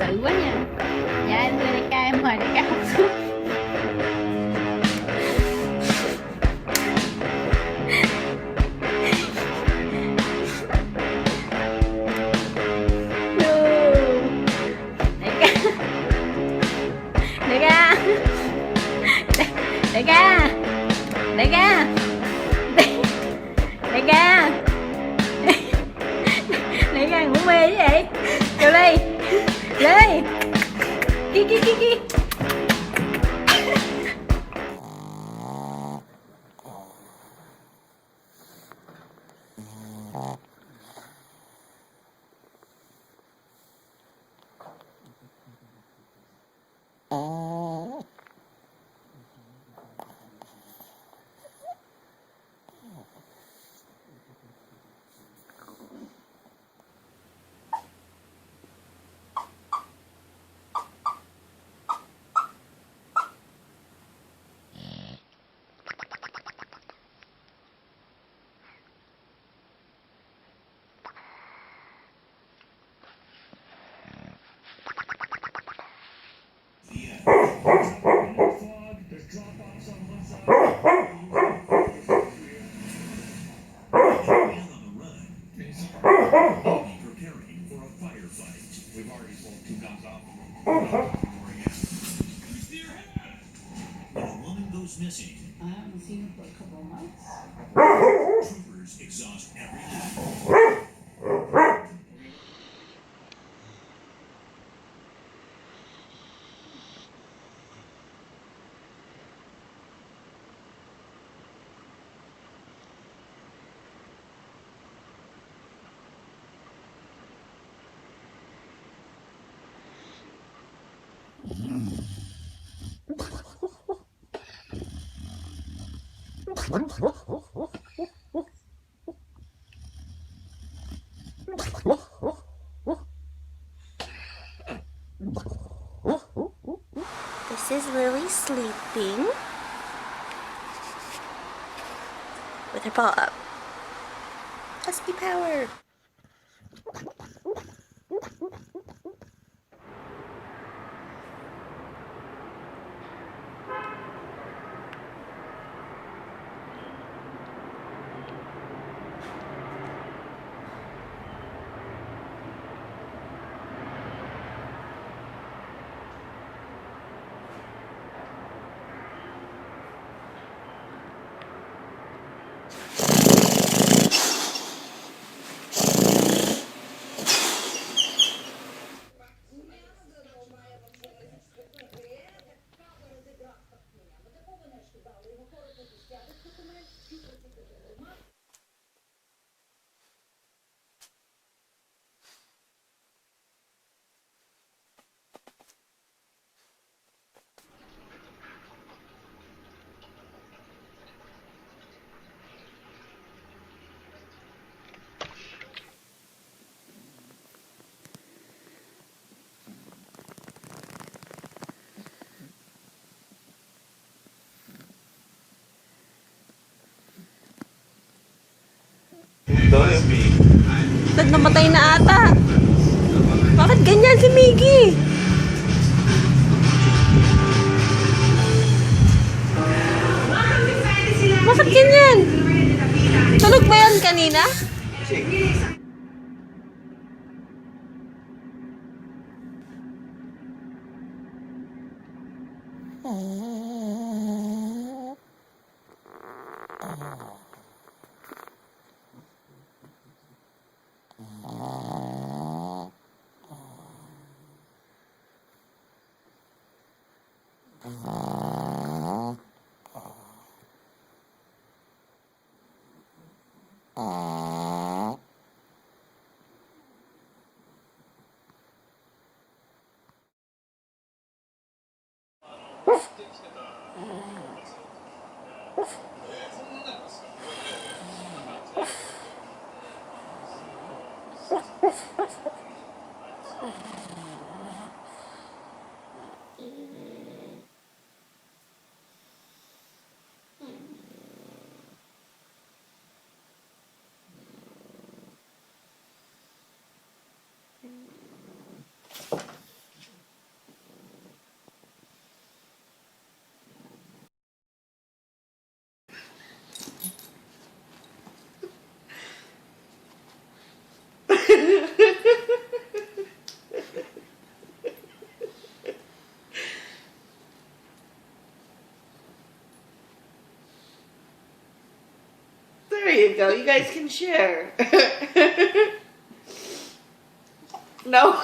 sự quá nha. Dạ em thưa đại ca, em mời đại ca học xuống. Đại ca, đại ca, đại ca, đại ca, đại ca ngủ mê chứ vậy? Kêu Ly, Ly, kia. Missing. I haven't seen it for a couple of months. Troopers exhaust every This is Lily sleeping with her paw up. Husky power. Dad, namatay na ata. Bakit ganyan si Miggy? Bakit ganyan? Tulog ba yan kanina? There you go. You guys can share. No.